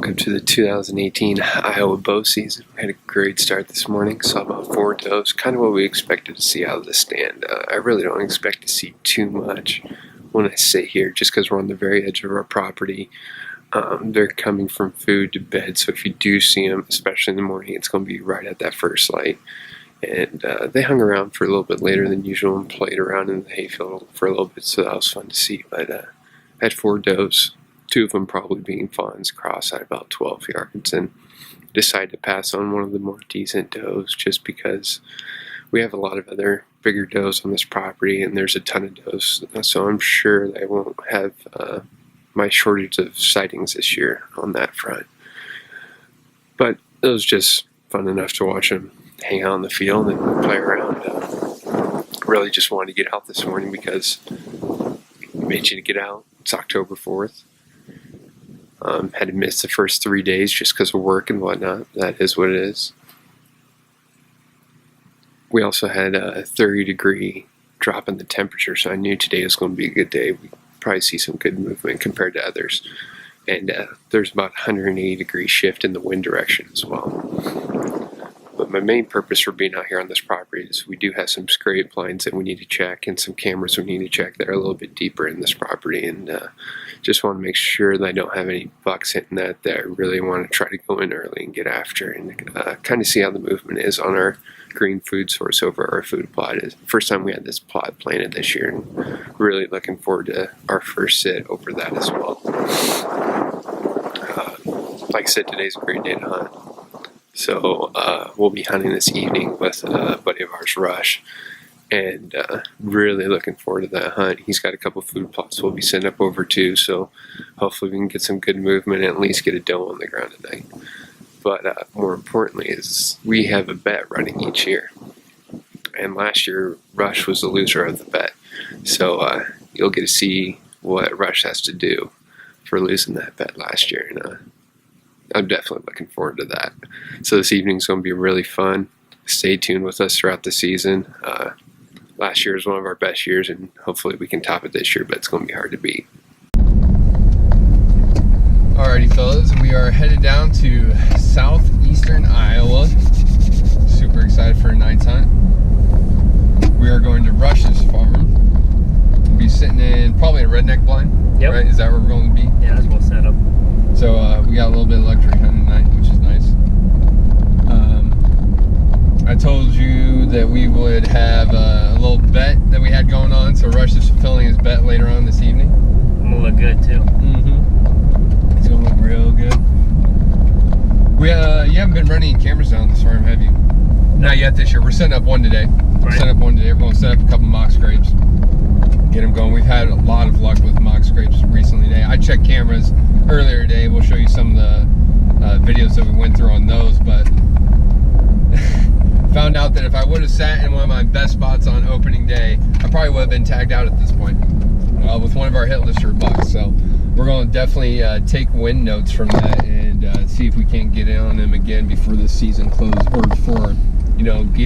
Welcome to the 2018 Iowa bow season. We had a great start this morning, saw about 4 does, kind of what we expected to see out of the stand. I really don't expect to see too much when I sit here, just because we're on the very edge of our property. They're coming from food to bed, so if you do see them, especially in the morning, it's going to be right at that first light. And they hung around for a little bit later than usual and played around in the hayfield for a little bit, so that was fun to see. But I had 4 does. 2 of them probably being fawns across at about 12 yards, and decided to pass on one of the more decent does just because we have a lot of other bigger does on this property and there's a ton of does, so I'm sure that I won't have my shortage of sightings this year on that front. But it was just fun enough to watch them hang out on the field and play around. Really just wanted to get out this morning because it made you to get out. It's October 4th. Had to miss the first 3 days just because of work and whatnot. That is what it is. We also had a 30-degree drop in the temperature, so I knew today was going to be a good day. We'd probably see some good movement compared to others. And there's about 180-degree shift in the wind direction as well. But my main purpose for being out here on this property is we do have some scrape lines that we need to check and some cameras we need to check that are a little bit deeper in this property, and just want to make sure that I don't have any bucks hitting that I really want to try to go in early and get after and kind of see how the movement is on our green food source over our food plot. It's the first time we had this plot planted this year, and really looking forward to our first sit over that as well. Like I said, today's a great day to hunt. So we'll be hunting this evening with a buddy of ours, Rush, and really looking forward to that hunt. He's got a couple food plots we'll be sending up over too, so hopefully we can get some good movement and at least get a doe on the ground tonight. But more importantly is we have a bet running each year, and last year Rush was the loser of the bet, so you'll get to see what Rush has to do for losing that bet last year, and I'm definitely looking forward to that. So this evening's going to be really fun. Stay tuned with us throughout the season. Last year was one of our best years, and hopefully we can top it this year, but it's going to be hard to beat. Alrighty fellas, we are headed down to southeastern Iowa. Super excited for a night's hunt. We are going to Rush's farm. We'll be sitting in probably a redneck blind. Yep. Right? Is that where we're going to be? Yeah, that's well set up. So we got a little bit of luxury hunting tonight, which is nice. I told you that we would have a little bet that we had going on, so Rush is fulfilling his bet later on this evening. I'm gonna look good too. Mm-hmm. It's gonna look real good. You haven't been running cameras down this farm, have you? Not yet this year. We're setting up one today. We're setting up one today. We're going to set up a couple mock scrapes. Get them going. We've had a lot of luck with mock scrapes recently today. I checked cameras earlier today. We'll show you some of the videos that we went through on those, but found out that if I would have sat in one of my best spots on opening day, I probably would have been tagged out at this point with one of our hit lister bucks. So we're going to definitely take wind notes from that and see if we can't get in on them again before the season closes, or before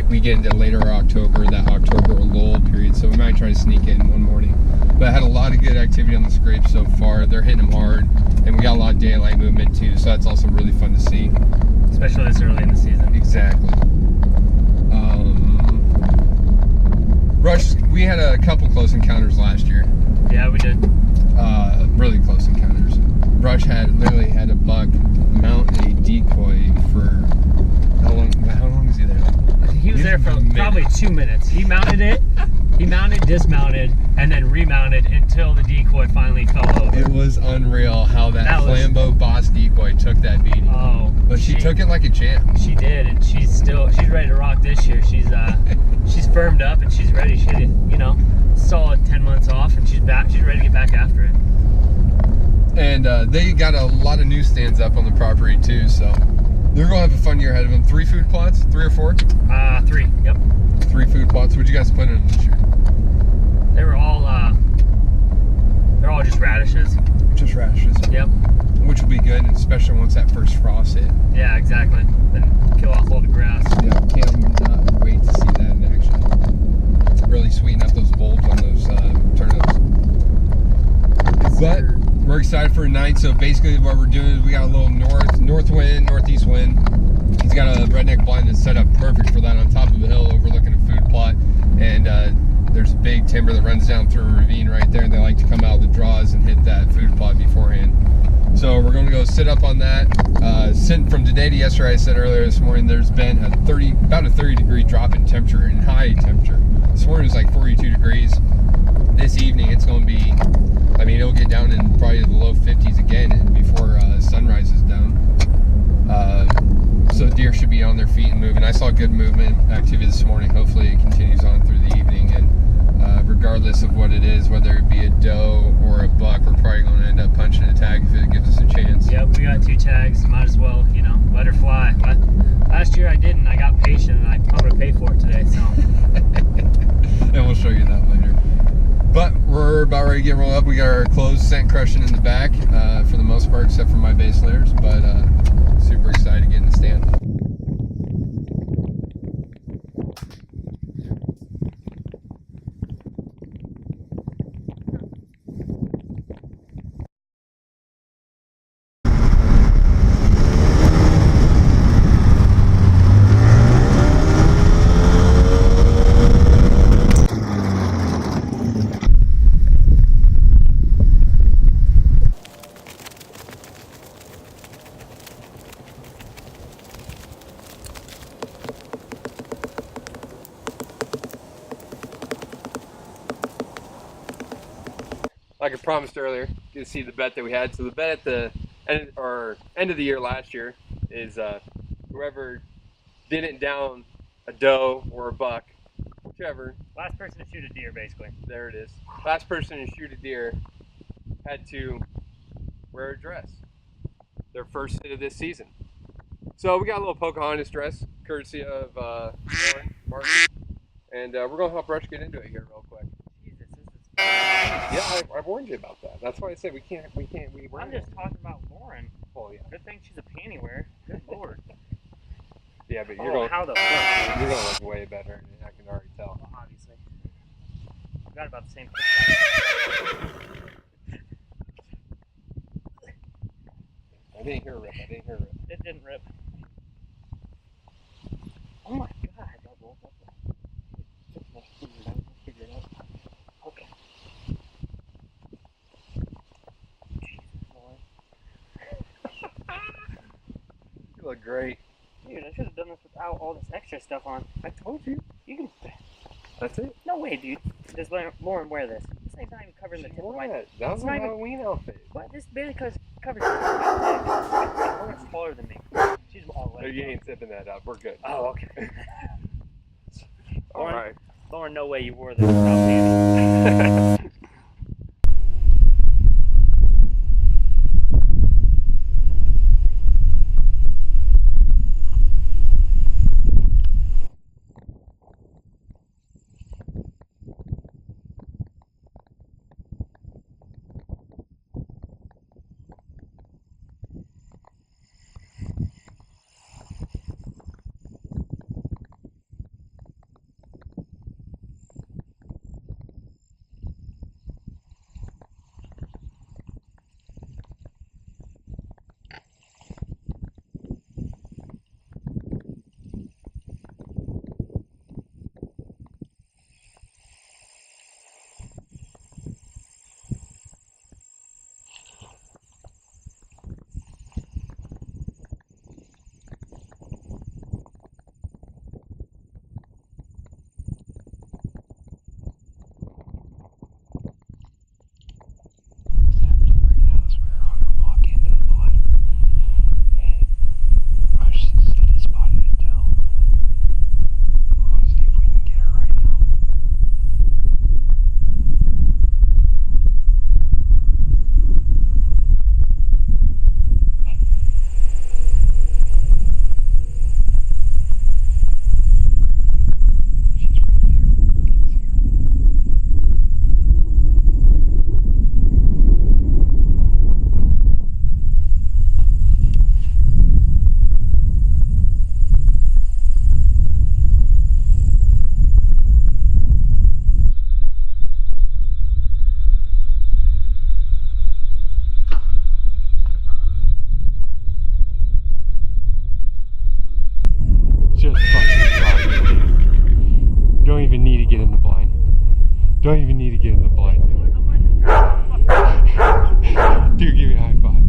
we get into later October, that October lull period. So we might try to sneak in one morning. But I had a lot of good activity on the scrapes so far. They're hitting them hard, and we got a lot of daylight movement too, so that's also really fun to see. Especially this early in the season. Exactly. Rush, we had a couple close encounters last year. Yeah, we did. Really close encounters. Rush literally had a buck mount a decoy for how long was he there? He was there for probably 2 minutes. He mounted it, dismounted, and then remounted until the decoy finally fell over. It was unreal how that Flambeau Boss decoy took that beating. Oh, but she took it like a champ. She did, and she's ready to rock this year. She's firmed up and she's ready. She did, solid 10 months off, and she's back. She's ready to get back after it. And they got a lot of newsstands up on the property too, so they're going to have a fun year ahead of them. 3 food plots? 3 or 4? 3, yep. 3 food plots. What'd you guys put in this year? They were all, they're all just radishes. Just radishes? Yep. Which will be good, especially once that first frost hit. Yeah, exactly. Then kill off all the grass. Yeah, can't wait to see that in action. Really sweeten up those bulbs on those turnips. But we're excited for tonight. So basically what we're doing is we got a little north wind, northeast wind. He's got a redneck blind that's set up perfect for that on top of a hill overlooking a food plot. And there's a big timber that runs down through a ravine right there. And they like to come out of the draws and hit that food plot beforehand. So we're going to go sit up on that. From today to yesterday, I said earlier this morning, there's been about a 30-degree drop in temperature, in high temperature. This morning was like 42 degrees. This evening it's going to be, I mean, it'll get down in probably the low 50s again before sunrise is down. So deer should be on their feet and moving. I saw good movement activity this morning. Hopefully it continues on through the evening, and regardless of what it is, whether it be a doe or a buck, we're probably going to end up punching a tag if it gives us a chance. Yep, we got 2 tags. Might as well, you know, let her fly. Last year I didn't. I got patient, and I'm going to pay for it today. So. And we'll show you that later. But we're about ready to get rolled up. We got our closed scent crushing in the back for the most part, except for my base layers. But super excited to get in the stand. Like I promised earlier, you can see the bet that we had. So the bet at the end of the year last year is whoever didn't down a doe or a buck, whichever. Last person to shoot a deer, basically. There it is. Last person to shoot a deer had to wear a dress. Their first sit of this season. So we got a little Pocahontas dress, courtesy of Lauren Martin, and we're gonna help Rush get into it here real quick. Jesus, this is. Yeah, I warned you about that. That's why I said we can't. I'm just talking about Lauren. Oh yeah. Good thing she's a panty wearer. Good lord. Yeah, but How the fuck? you're gonna look way better. I can already tell. Well, obviously. We got about the same. I didn't hear a rip. It didn't rip. Oh my god, that rolled up. Figure it out. Okay. Jesus, Lord. You look great. Dude, I should have done this without all this extra stuff on. I told you. You can. That's it. No way, dude. Does Lauren wear this? This thing's not even covering the tip of my. That was a not even- Halloween outfit. What? This barely covers Lauren's taller than me. She's all No, wet. you ain't zipping that up. We're good. Oh, okay. All right. Lauren, no way you wore this without panties. Don't even need to get in the blind. Dude, give me a high five.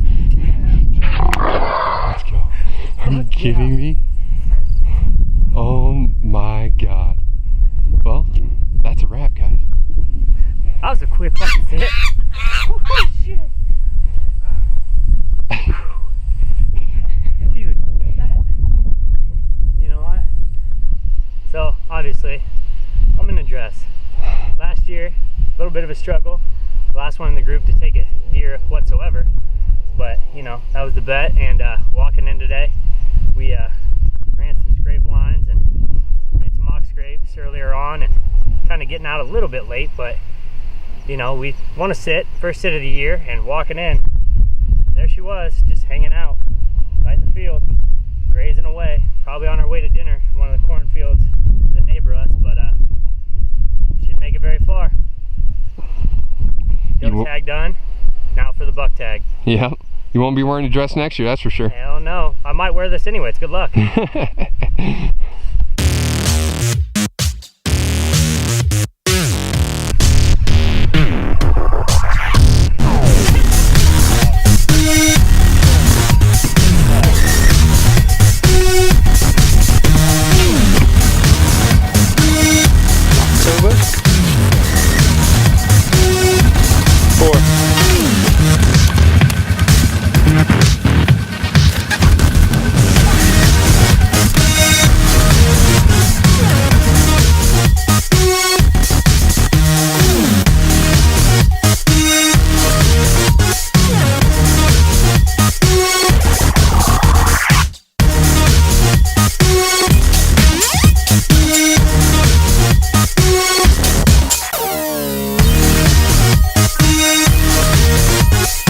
Let's go. Are you kidding me? Oh my god. Well, that's a wrap, guys. That was a quick fucking sit. Oh shit. Dude, you know what? So, obviously, I'm in a dress. Last year, a little bit of a struggle. The last one in the group to take a deer whatsoever. But, you know, that was the bet. And walking in today, we ran some scrape lines and made some mock scrapes earlier on and kind of getting out a little bit late, but you know, we want to sit, first sit of the year, and walking in, there she was, just hanging out right in the field, grazing away, probably on her way to dinner, one of the cornfields that neighbor us, but she didn't make it very far. Goat tag done, now for the buck tag. Yeah, you won't be wearing a dress next year, that's for sure. Hell no, I might wear this anyway, it's good luck.